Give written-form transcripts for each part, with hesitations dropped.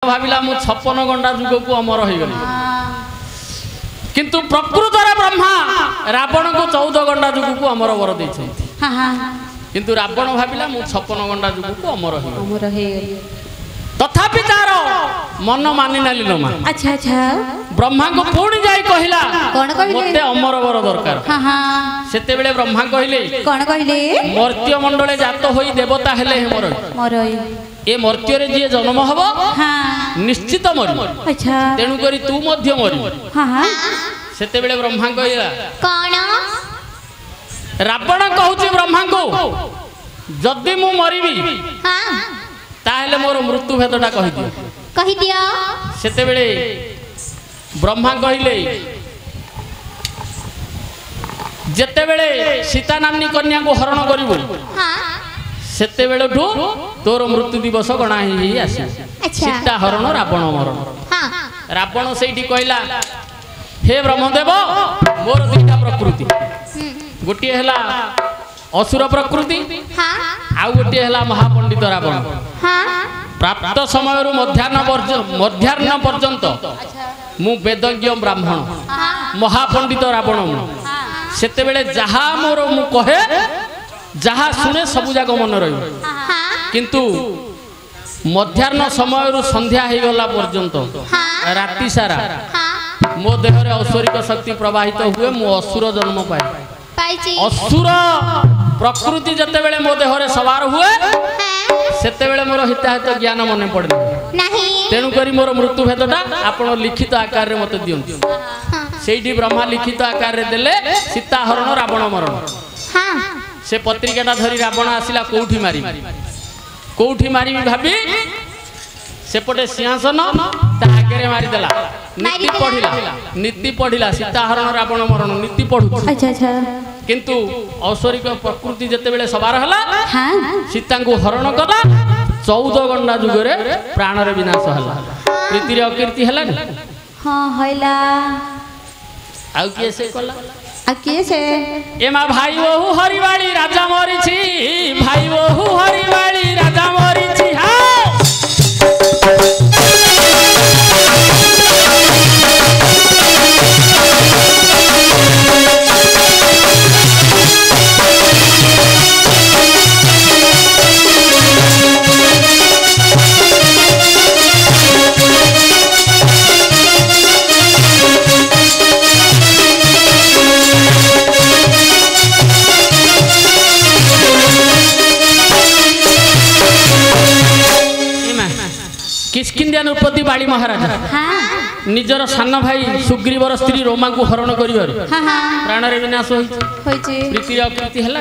भाविला मु 56 घंटा जुग को अमर हो गली किंतु प्रकृत ब्रह्मा रावण को 14 घंटा जुग को अमर वर दे किंतु रावण भाविला मु 56 घंटा जुग को अमर हो तथापि तार मन मानि नाली लो मा अच्छा अच्छा ब्रह्मा को पुणी जाई कहला मते अमर वर दरकार सेते बेले ब्रह्मा कहले कोन कहले मर्त्य मंडले जात होई देवता हेले हमर मरई ए मर्त्य रे जे जन्म हबो निश्चित मरि अच्छा तेनु करी तू मध्य मरि सेते बेले ब्रह्मा कहला कोन रावण कहूची ब्रह्मा को जदि मु मरिबी ताहले मोर मृत्यु भेदटा कहि दियो सेते बेले ब्रह्मा कहले जेते बेले सीता नामनी कन्या को हरण करिबो सेते बेले ठू तोर मृत्यु दिवस गणा ही आसी सीता हरण रावण मरण रावण सेठी कहला हे ब्रह्मदेव मोर दुईटा प्रकृति गोटे हला असुर प्रकृति आउ गोटे हला महापंडित रावण प्राप्त समय मध्याह्न पर्यंत मु वेदज्ञ ब्राह्मण महापंडित रावण सेते बेले जहा मोर मु कहे जहा सुने सबु जाक मन रही किंतु मध्याह्न समय संध्या हो गला पर्यंत राति सारा मो देह रे असुरिक शक्ति प्रवाहित हुए मु असुर जन्म पाए असुर प्रकृति जते बेले मो देह रे सवार हुए सेते बेले मोर हिताहित ज्ञान मने पड़े तेणु करी मोर मृत्यु भेदटा आपण लिखित आकार रे मते दियंतु सेठी ब्रह्मा लिखित आकार रे देले सीता हरण रावण मरण से पत्रिकाटा धरी रावण आसिला कोठी मारी भाबी सेपटे सिंहासन ता आगे मारिदेला नीति पढ़िला सीता हरण रावण मरण नीति पढ़ु किंतु औसरिक प्रकृति जते बेले सवार हला सीता को हरण कला 14 घंटा जुगरे प्राण रे विनाश हला प्रीति रे अकीर्ति हला हां हला आउ के से कला से एमा भाई बहु हरिवाड़ी राजा मरिछि भाई बहु हरिवाड़ी राजा मरिछि किष्किंध्या नृपति बाली महाराज निजर सान भाई सुग्रीवर स्त्री रोमा को हरण करिवार प्राण रे विनाश होइछि प्रीति रे अकीर्ति हला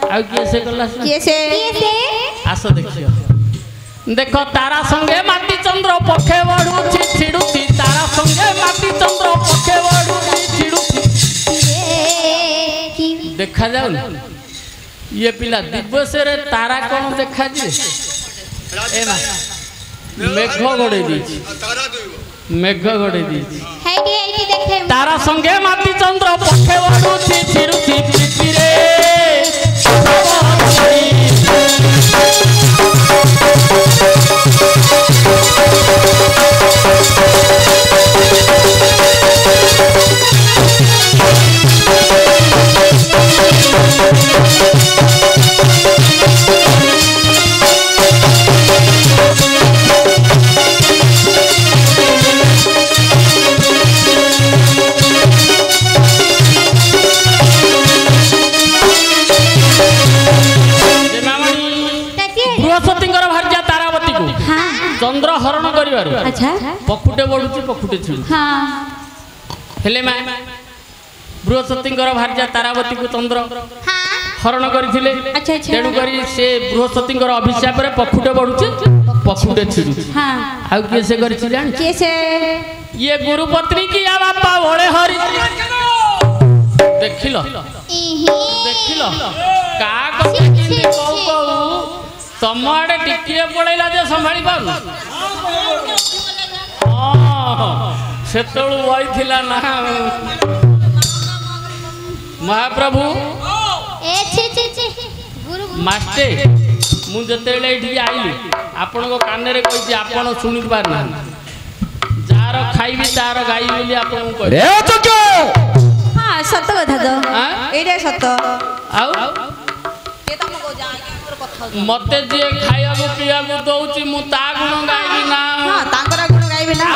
आ के से गला आस देखियो देखो तारा संगे माटी चंद्र पखे बडुछि छिडुछि तारा संगे माटी चंद्र पखे बडुछि छिडुछि देखा जाउ ये पिला दिवस रे तारा कोन देखा जी ए ना मेघ गड़े मेघ गड़े तारा संगे माटी चंद्र पखे बडुछि छिडुछि प्रीति रे चंद्र हरण करिवार अच्छा पखुटे बडुछि पखुटे छिडु हेले मा बृहस्पतिंकर भार्या तारावती को चंद्र हरण करिथिले अच्छा तेणु करी से बृहस्पतिंकर अभिशाप रे पखुटे बडुछि पखुटे छिडु आ के से करछि जान के से ये गुरु पत्नी की आ बापा भोले हरि देखिलो का कथि कहू तम आड़े टिकिए पड़ेला जे संभाली पारु सेतळु वही थिला ना महाप्रभु ए छी छी छी गुरु मास्टे मु जतेले एठी आइली ଆପଣଙ୍କ କାନରେ କହିଛି ଆପଣ ଶୁଣି ପାରୁନାହାନ୍ତି ଯାହାର ଖାଇବି ତାର ଗାଈ ବୋଲି ଆପଣଙ୍କୁ କହିବି ହଁ ସତ କଥା ତ ଏଇଟା ସତ ଆଉ ମତେ ଯିଏ ଖାଇବାକୁ ପିଇବାକୁ ଦଉଛି ମୁଁ ତା ଗୁଣ ଗାଇବି ନା ତାଙ୍କର ଗୁଣ ଗାଇବି ନା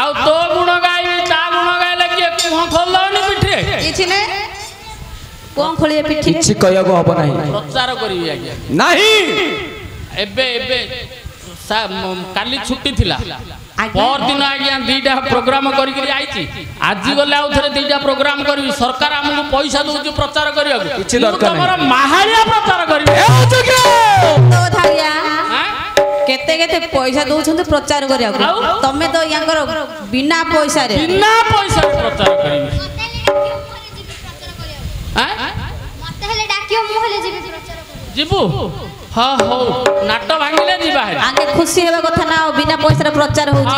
ଆଉ ତୋ ଗୁଣ ଗାଇବି ତା ଗୁଣ ଗାଇଲେ କିଏ କୁହ ଖୋଲନି ପିଠିରେ କିଛି ନାହିଁ କଣ ଖୋଳିଏ ପିଠି କିଛି କହିବାକୁ ହବ ନାହିଁ ପ୍ରଚାର କରିବି ଆଜ୍ଞା ନାହିଁ ଏବେ କାଲି ଛୁଟି ଥିଲା ପରଦିନ ଆଜ୍ଞା 2ଟା ପ୍ରୋଗ୍ରାମ କରିକି ଆଇଛି ଆଜି ଗଲେ ଆଉ ଥରେ 2ଟା ପ୍ରୋଗ୍ରାମ କରିବି ସରକାର ଆମକୁ ପଇସା ଦଉଛି ପ୍ରଚାର କରିବାକୁ କିଛି ଦରକାର ତମର ମାହାଳିଆ ପ୍ରଚାର କରିବି କେତେ କେତେ ପଇସା ଦଉଛନ୍ତି ପ୍ରଚାର କରିବାକୁ ତମେ ତ ୟାଙ୍କର ବିନା ପଇସାରେ ପ୍ରଚାର କରିବି ଯିବୁ ହଁ ହଉ ନାଟ ଭାଙ୍ଗିଲେ ଯିବା ଆଗେ ଖୁସି ହେବା କଥା ନା ବିନା ପଇସାରେ ପ୍ରଚାର ହଉଛି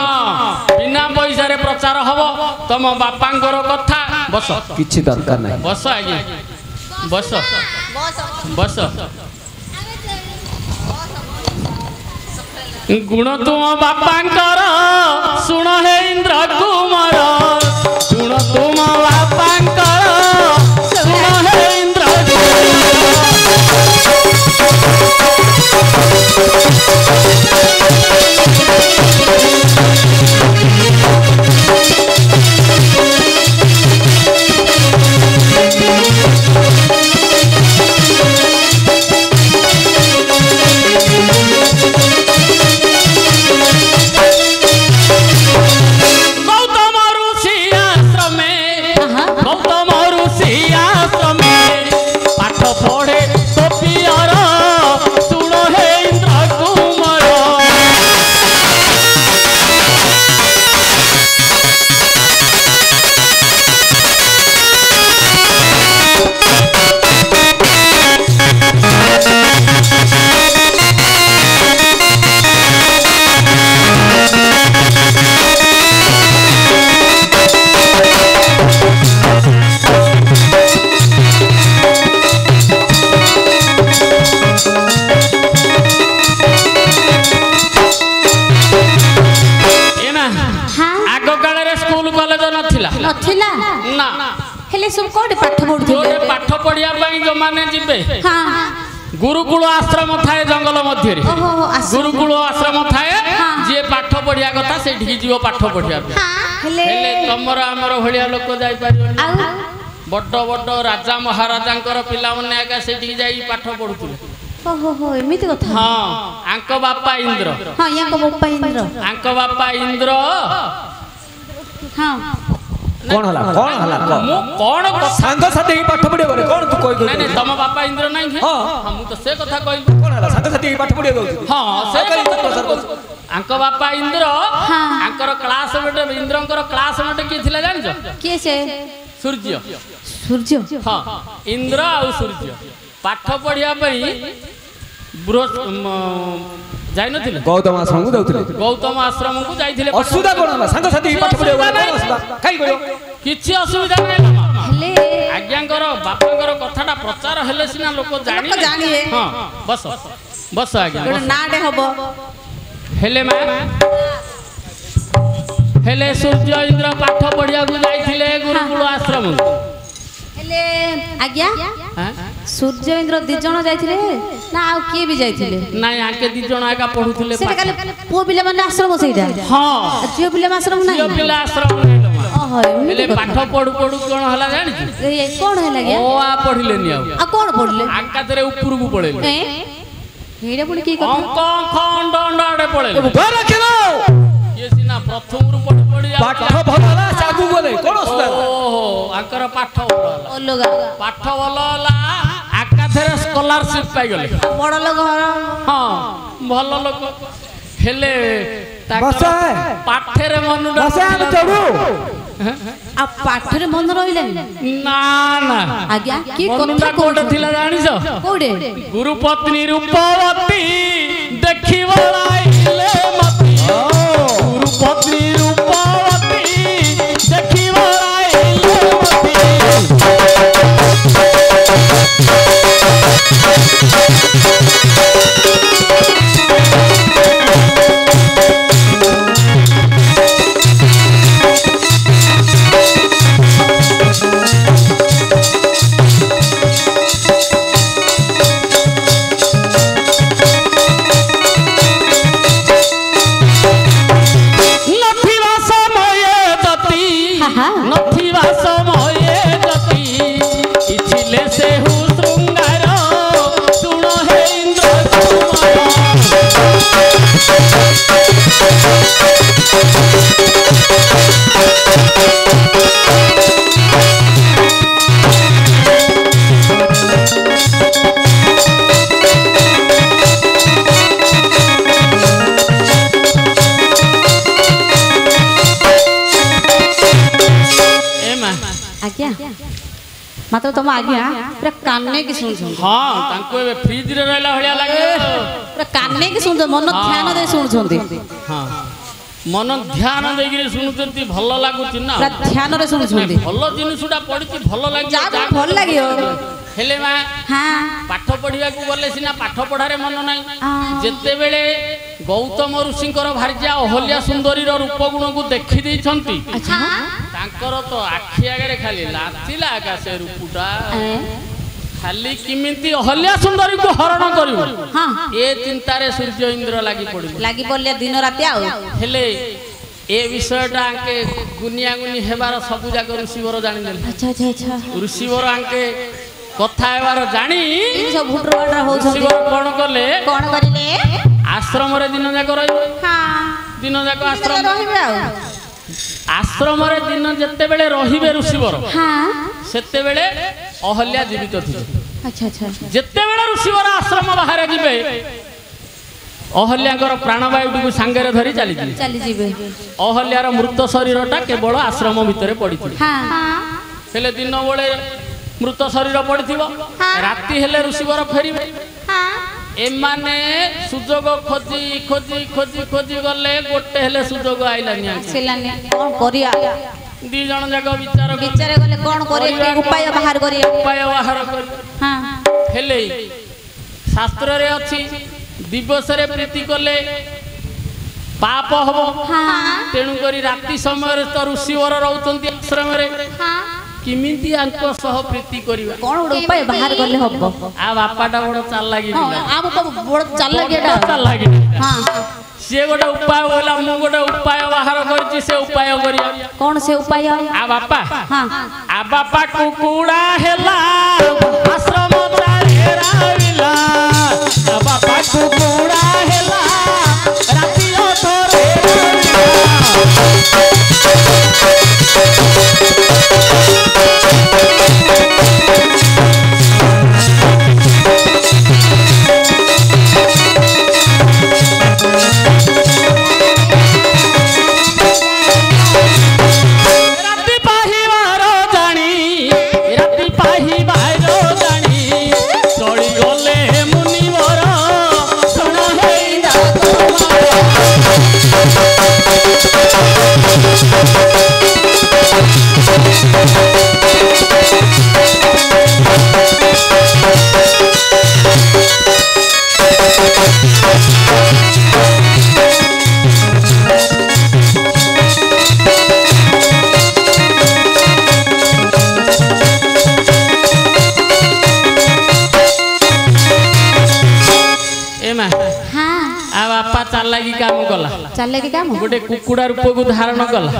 ବିନା ପଇସାରେ ପ୍ରଚାର ହବ ତମ ବାପାଙ୍କର କଥା ବସ କିଛି ଦରକାର ନାହିଁ ବସ ଆଜ୍ଞା ବସ ବସ ଗୁଣ ତୁମ ବାପାଙ୍କର ଶୁଣ ହେ ଇନ୍ଦ୍ର କୁମାର ଗୁଣ ତୁମ ବାପାଙ୍କର ଶୁଣ ହେ ଇନ୍ଦ୍ର गुरुकुल आश्रम थाए जंगल मध्य गुरुकुल आश्रम थाए जी पाठ पढ़िया कथा से जीव पाठ पढ़िया तमर आमर भाया लोक जापर बड़ बड़ राजा महाराजा पिला से पाठ पढ़ुले हाँ आंक बापा इंद्र बापा इंद्र कौन हला कौन सांग साथी पाठ पढ़िया बोले कौन तू कोई नहीं तम बापा इंद्र नहीं हां हम तो से कथा कहली कौन हला सांग साथी पाठ पढ़िया दउ हां से आंक बापा इंद्र आंकर क्लासमेट इंद्रंकर क्लासमेट की थिला जानि छ के से सूर्य हां इंद्र और सूर्य पाठ पढ़िया पई जाई नथिले गौतम आश्रम को जाउथिले गौतम आश्रम को जाइथिले असुविधा कोन हला सांग साथी पाठ पढ़िया बोले कोन असुविधा काई करियो किछि असुविधा नै हेले आज्ञांकर बापांकर कथाटा प्रचार हेले सिना लोक जानिए हां बस बस आज्ञा नाडे हबो हेले मा हेले सूर्य इंद्र पाठ पढ़िया को जाइथिले गुरुकुल आश्रम हेले आज्ञा सूर्य इंद्र दी जण जाइथिले ना आ के भी जाइथिले नाही आके दी जण आका पढुथिले पो पिले माने आश्रम सेइडा हां जियो पिले आश्रम नाही जियो पिले आश्रम नाही ओहो हेले पाठ पढु पढु कोन हला जानि ए कोन हला गया ओ आ पढिले नि आ कोन पढले आका तरे ऊपर को पळेले हेडा पुणी की कथा अंक खंड अंडाडे पळेले घर रखिलो ये सिना प्रथम रु पढि पढि पाठ भला सागु बोले कोन असुविधा ओहो आकर पाठ ओलगा पाठ भलला आका थरे स्कॉलरशिप पाई गले बड़ लोग हां भल लोक हेले पाठरे मन चढ़ू आ पाठरे मन रहिले ना ना आज्ञा की कथा कोड थिला जानि छ कोडे गुरु पत्नी रूपवती देखि बलाइले मती गुरु पत्नी रूपवती देखि बलाइले मती मात्र तुम आज्ञा पूरा काने की सुन हाँ तांको ए फ्रिज रे रहला भलिया लागे पूरा काने की सुन मन ध्यान दे सुन हाँ मन ध्यान देगिरी सुनुचंती भल लागुची ना पूरा ध्यान रे सुन भल जिनिसुडा पडिची भल लागि जा भल लागियो हेले मा हां पाठ पढिया को गले सिना पाठ पढारे मन नाही जेते बेले गौतम ऋषिंकर भार्या अहल्या सुंदरी रो रूप गुण को देखि दै छंती अच्छा तांकर तो आखि आगे खाली लाथिला का से रूपटा खाली किमिति अहल्या सुंदरी को हरण करिवो हां ए चिंता रे सूर्य इंद्र लागि पड़ले दिन राति आ हेले ए विषयटा आके गुनिया गुनी हेबार सबु जाक ऋषिवर जानि देले अच्छा अच्छा अच्छा ऋषिवर आके कथा हेबार जानी सब भुटरवाडा हो ऋषिवर कोन करले आश्रम रे दिन जाक रहिबो हां दिन जाक आश्रम रहिबे आ आश्रम रे दिन जत्ते बेले रहिबे ऋषिवर हां सेते बेले अहल्या जीवित थिले अच्छा अच्छा जत्ते बेले ऋषिवर आश्रम बाहर जिबे अहल्याकर प्राणवायु को सांगे रे धरी चली जिबे अहल्यार मृत शरीरटा केवल आश्रम भितरे पड़ी हां हेले दिन बेले मृत शरीर पड़िथिबो राति हेले ऋषिवर फेरिबे एमाने सुजोग खोजी खोजी खोजी खोजी गले गोटे हेले सुजोग आइलानी सिलानी कोन करिया दी जण जाक विचार गले कोन करिया उपाय बाहर करिया हां हेले शास्त्र रे अछि दिवस रे प्रीति कले पाप हबो तेणु करी राति समय तो ऋषिवर रहउतंती आश्रम रे किमिति आंको सह प्रीति करिवा कोन उपाय बाहर करले हबो आ बापाटा बड़ चाल लागी आ बापा बड़ चाल लागी हां से गोटे उपाय होला मु गोटे उपाय बाहर करछि से उपाय करिया कोन से उपाय आ बापा हां आ बापा कुकुड़ा हेला आश्रम चाले राविला आ बापा कुकुड़ा हेला रातियो तोरे चल काम गोटे कुकुड़ा रूप को धारण कला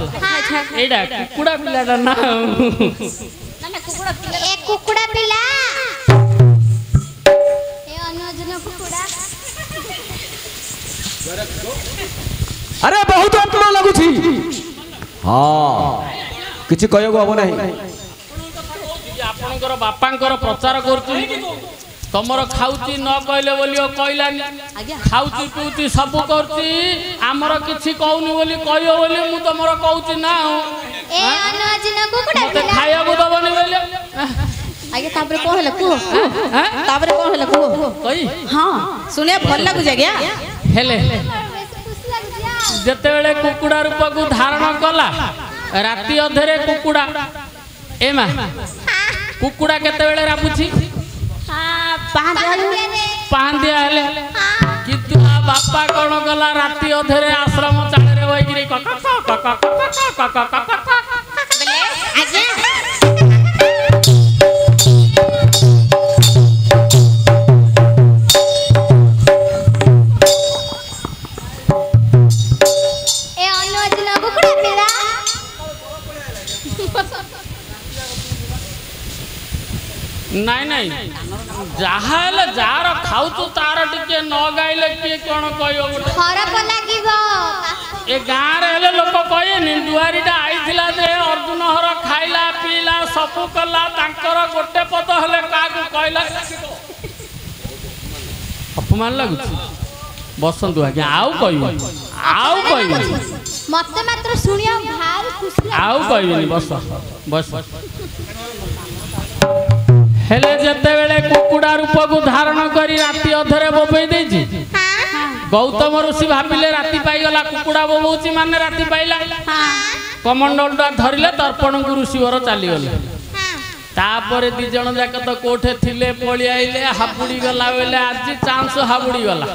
एडा कुकुड़ा पिलाटा ना कुकुड़ा पिला ए अनुजन कुकुड़ा अरे बहुत आत्मा लगुछि हां किछि कहयो हबो नाही आपनकर बापांकर प्रचार करछु तमर खाउची न कहले बोलियो कहलानी खाउची पिउची सब करची हमर किछि कहउनी बोली कहयो बोली मु तमर कहउची ना ए अनुजन कुकुड़ा मते खाया को दबनी बोले आगे तापरे कोन हले को तापरे कोन हले को कई हां सुने भल लागु जग्या हेले जते बेले कुकुड़ा रूप को धारण कला राति अधरे कुकुड़ा एमा कुकुड़ा केते बेले रापुची पांदिया हेले किंतु आ बापा कोन गला राति अधरे आश्रम चाले रे वइगिरी बोले आजे ए अनुजन कुकुड़ा पिला नाई नाई जहा हेले जार खाउ तो तार टिके न गाइले के कोन कहियो गोटे खराब लागिबो ए गां रे हेले लोक कहे नि दुआरीटा आइथिला जे अर्जुन हर खाइला पीला सब कला तांकर गोटे पद हेले का को कहला अपमान लागुछि बसंतु आज्ञा आउ कहिबो मते मात्र सुनिया भार खुशी आउ कहिबनी बस बस हेले जेतेबेले कुकुड़ा रूप को धारण करी राति अधरे बोबई देछि गौतम ऋषि भाबिले राति पाइगला कुकुड़ा बोबौची माने राति पाइला कमंडलटा धरिले तर्पण को ऋषि वर चली गले तापर दी जण जाक तो कोठे थिले पळी आइले हाबुडी गला बेले आज चांस हाबुडी गला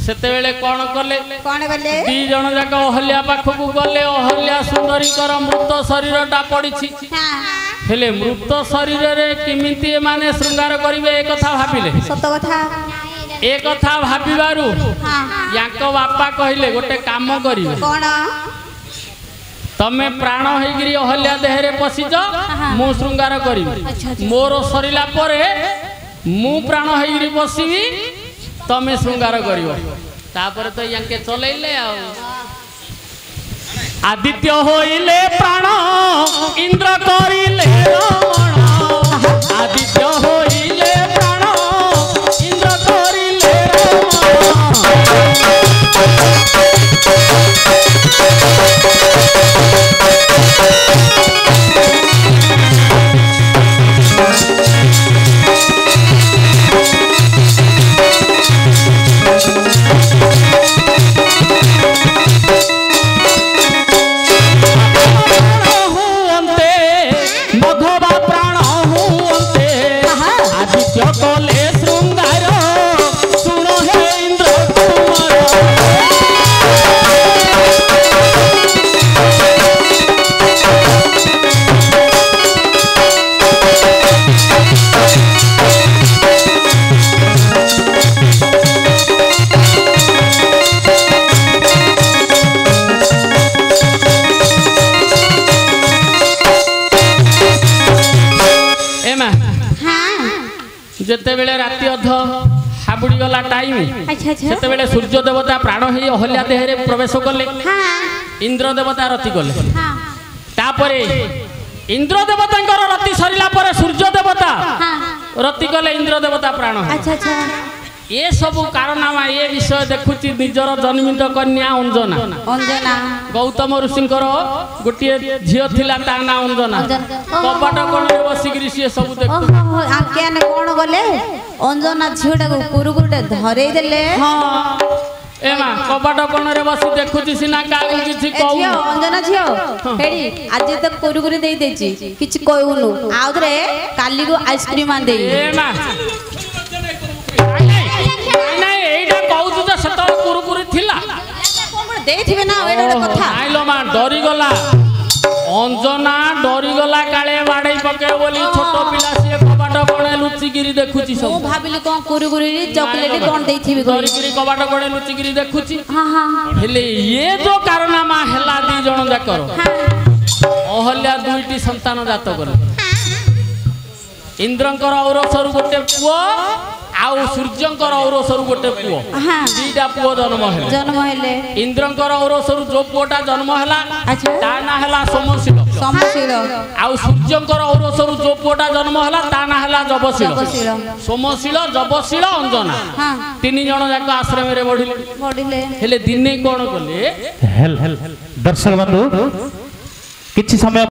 सेतेबेले कोन कले दी जण जाक अहल्या पाखकु गले अहल्या सुंदरीकर मृत शरीरटा पडिछि हेले मृत शरीर रे किमिति माने श्रृंगार करिवे ए कथा भाबिले सत कथा ए कथा भाबिबारु याको बापा कहिले गोटे काम करिवे कोन तमे प्राण होइगिरी अहल्या देहरे पसिज मु श्रृंगार करिवे मोर सरिला परे मु प्राण होइगिरी बसिबी तमे श्रृंगार करिवो तापर तो याके चलैले आ आदित्य होइले प्राण इंद्र करिले रमण आदित्य होइले प्राण इंद्र करिले जेतेबेले राति अध हाबुड़ी गला टाइम सेतेबेले सूर्य देवता प्राण हे अहल्या देहरे प्रवेश कले इंद्र देवता रति गले तापरे इंद्र देवतांकर रति सरिला परे सूर्य देवता रति गले इंद्र देवता प्राण ये सब कारनामा ये विषय देखुची निजर जन्मित कन्या अंजना गौतम ऋषिंकर गोटे झियो थिला ता ना अंजना कपाट कोण रे बसिगिरी से सब देखु आके ने कोन गले अंजना झियोटा को कुरुकुरुटे धरै देले हां एमा कपाट कोण रे बसि देखुची सिना कागु किछि कहू अंजना झियो हेडी आज तक कुरुकुरी देई देछि किछि कहूनु आउरे काली को आइसक्रीम आन देई एमा कुरुकुरी थिला देथिबे ना एडा कथा आइलो मा डरी गला अंजना डरी गला काले बाडई पके बोली छोट पिला से कबाट कोणे लुचिगिरी देखुची सब मु भाबिली कोन कुरुकुरी चॉकलेट कोन देथिबे डरीगिरी कबाट कोणे लुचिगिरी देखुची हां हां हेले ये जो कारनामा हेला दी जण जाकर अहल्या दुईटी संतान जात कर इंद्रंकर औरसरु गोटे पुओ आउ सूर्यंकर औरसरु गोटे पुओ दीटा पुओ जन्म हेले इंद्रंकर औरसरु जो पुओटा जन्म हला ता ना हला सोमशील आउ सूर्यंकर औरसरु जो पुओटा जन्म हला ता ना हला जबशील सोमशील जबशील अंजना तीन जण जाक आश्रम रे बढ़िले हेले दिने कोन कले दर्शक बंधु किछि समय